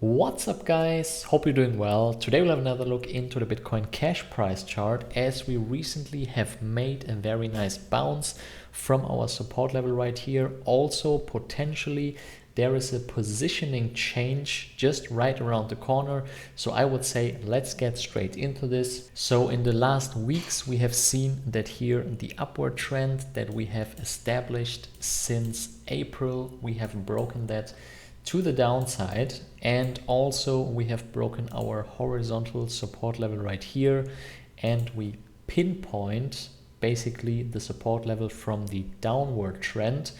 What's up guys? Hope you're doing well. Today we'll have another look into the Bitcoin Cash price chart as we recently have made a very nice bounce from our support level right here. Also potentially there is a positioning change just right around the corner. So I would say let's get straight into this. So in the last weeks we have seen that here the upward trend that we have established since April, we have broken that to the downside, and also we have broken our horizontal support level right here, and we pinpoint basically the support level from the downward trend,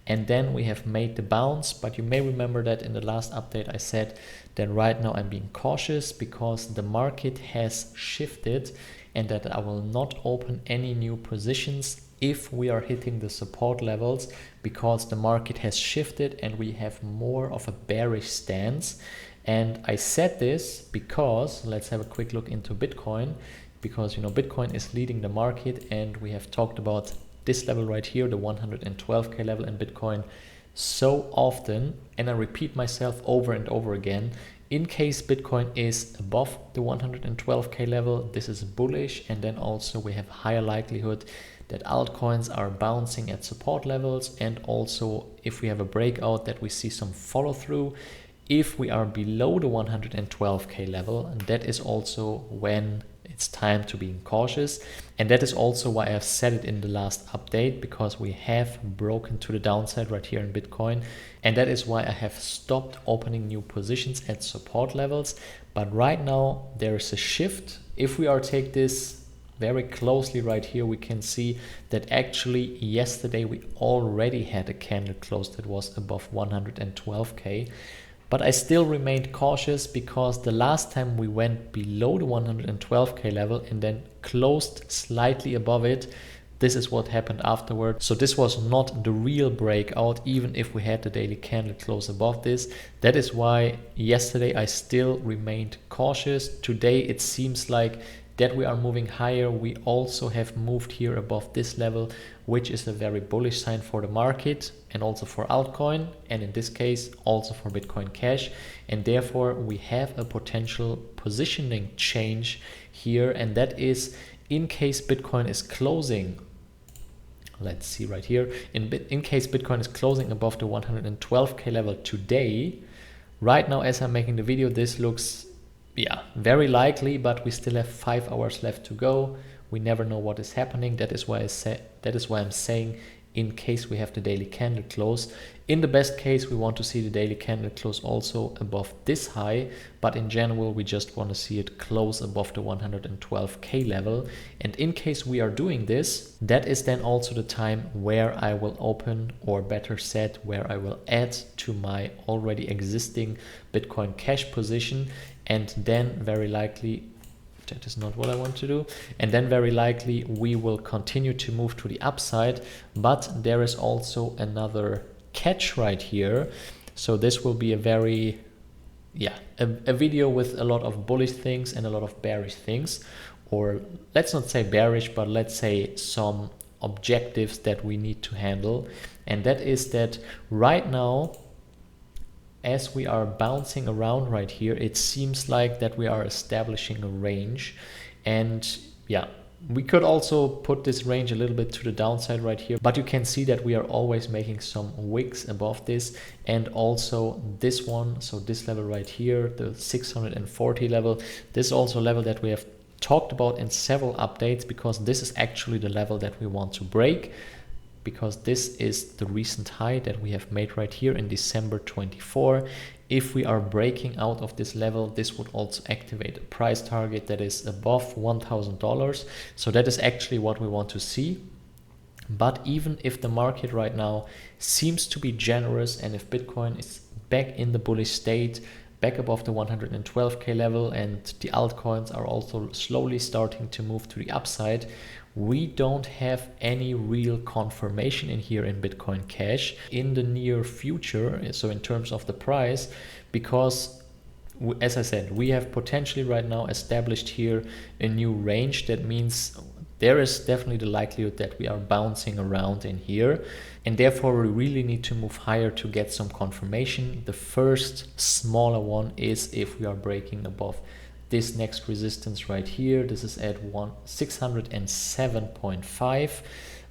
and then we have made the bounce. But you may remember that in the last update I said that right now I'm being cautious because the market has shifted and that I will not open any new positions if we are hitting the support levels, because the market has shifted and we have more of a bearish stance. And I said this because let's have a quick look into Bitcoin, because Bitcoin is leading the market, and we have talked about this level right here, the 112k level in Bitcoin, so often, and I repeat myself over and over again. In case Bitcoin is above the 112k level, this is bullish, and then also we have higher likelihood that altcoins are bouncing at support levels, and also if we have a breakout that we see some follow through. If we are below the 112k level, and that is also when it's time to be cautious. And that is also why I've said it in the last update, because we have broken to the downside right here in Bitcoin. And that is why I have stopped opening new positions at support levels. But right now there is a shift. If we are take this very closely right here, we can see that actually yesterday we already had a candle close that was above 112k. But I still remained cautious because the last time we went below the 112k level and then closed slightly above it, this is what happened afterward. So this was not the real breakout, even if we had the daily candle close above this. That is why yesterday I still remained cautious. Today it seems like that we are moving higher. We also have moved here above this level, which is a very bullish sign for the market and also for altcoin, and in this case also for Bitcoin Cash. And therefore we have a potential positioning change here, and that is in case Bitcoin is closing, let's see right here, in case Bitcoin is closing above the 112k level today. Right now as I'm making the video, this looks very likely, but we still have 5 hours left to go. We never know what is happening. That is why I'm saying in case we have the daily candle close. In the best case, we want to see the daily candle close also above this high, but in general we just want to see it close above the 112k level. And in case we are doing this, that is then also the time where I will open, or better said, where I will add to my already existing Bitcoin Cash position. And then very likely, that is not what I want to do, and then very likely we will continue to move to the upside. But there is also another catch right here. So this will be a very a video with a lot of bullish things and a lot of bearish things, or let's not say bearish, but let's say some objectives that we need to handle. And that is that right now, as we are bouncing around right here, it seems like that we are establishing a range. And we could also put this range a little bit to the downside right here, but you can see that we are always making some wicks above this, and also this one. So this level right here, the 640 level, this is also a level that we have talked about in several updates, because this is actually the level that we want to break, because this is the recent high that we have made right here in December 24. If we are breaking out of this level, this would also activate a price target that is above $1,000. So that is actually what we want to see. But even if the market right now seems to be generous, and if Bitcoin is back in the bullish state, back above the 112k level, and the altcoins are also slowly starting to move to the upside, we don't have any real confirmation in here in Bitcoin Cash in the near future. So in terms of the price, because as I said, we have potentially right now established here a new range. That means there is definitely the likelihood that we are bouncing around in here, and therefore we really need to move higher to get some confirmation. The first smaller one is if we are breaking above this next resistance right here. This is at 607.5.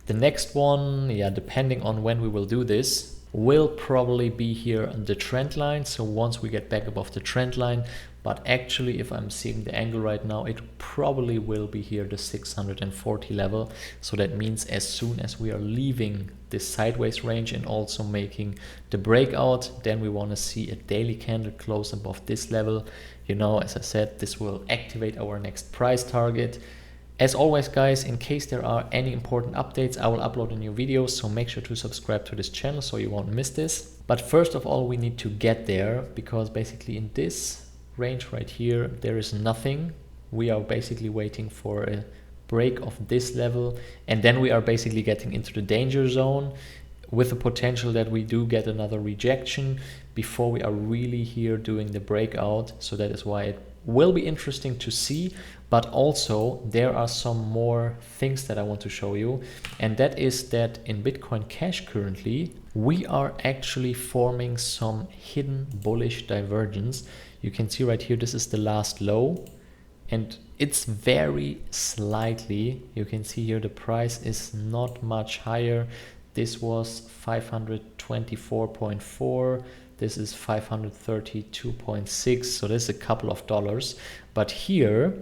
The next one, yeah, depending on when we will do this, will probably be here on the trend line. So once we get back above the trend line, but actually if I'm seeing the angle right now, it probably will be here the 640 level. So that means as soon as we are leaving this sideways range and also making the breakout, then we want to see a daily candle close above this level. You know, as I said, this will activate our next price target. As always, guys, in case there are any important updates, I will upload a new video, so make sure to subscribe to this channel so you won't miss this. But first of all, we need to get there, because basically in this range right here, there is nothing. We are basically waiting for a break of this level, and then we are basically getting into the danger zone with the potential that we do get another rejection before we are really here doing the breakout. So that is why it will be interesting to see. But also there are some more things that I want to show you, and that is that in Bitcoin Cash currently we are actually forming some hidden bullish divergence. You can see right here, this is the last low, and it's very slightly, you can see here the price is not much higher. This was 524.4, this is 532.6, so there's a couple of dollars. But here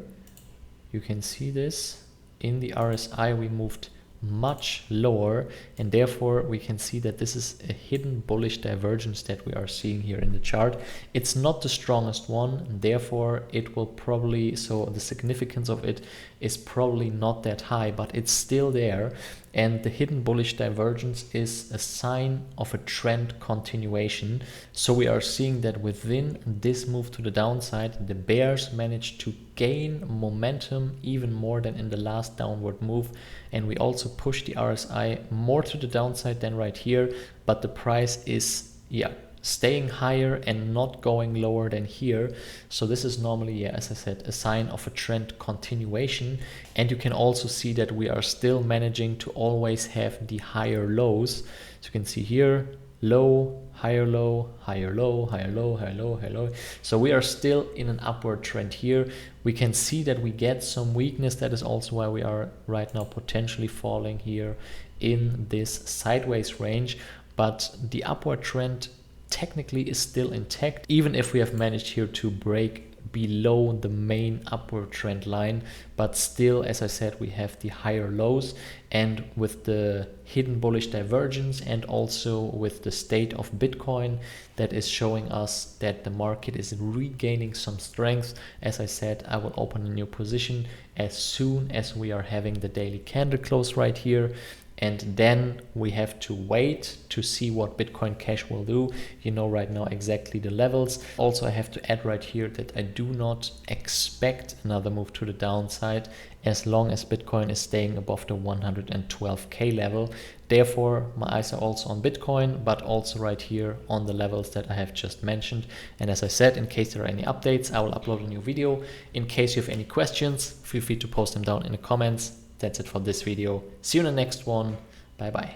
you can see this in the RSI, we moved much lower, and therefore we can see that this is a hidden bullish divergence that we are seeing here in the chart. It's not the strongest one, and therefore it will probably, so the significance of it is probably not that high, but it's still there. And the hidden bullish divergence is a sign of a trend continuation. So we are seeing that within this move to the downside, the bears managed to gain momentum even more than in the last downward move. And we also pushed the RSI more to the downside than right here, but the price is, yeah, staying higher and not going lower than here. So this is normally, yeah, as I said, a sign of a trend continuation. And you can also see that we are still managing to always have the higher lows. So you can see here, low, higher low, higher low, higher low, higher low, higher low. So we are still in an upward trend here. We can see that we get some weakness. That is also why we are right now potentially falling here in this sideways range. But the upward trend technically is still intact, even if we have managed here to break below the main upward trend line. But still, as I said, we have the higher lows, and with the hidden bullish divergence and also with the state of Bitcoin, that is showing us that the market is regaining some strength. As I said, I will open a new position as soon as we are having the daily candle close right here. And then we have to wait to see what Bitcoin Cash will do. You know right now exactly the levels. Also, I have to add right here that I do not expect another move to the downside as long as Bitcoin is staying above the 112k level. Therefore, my eyes are also on Bitcoin, but also right here on the levels that I have just mentioned. And as I said, in case there are any updates, I will upload a new video. In case you have any questions, feel free to post them down in the comments. That's it for this video. See you in the next one. Bye bye.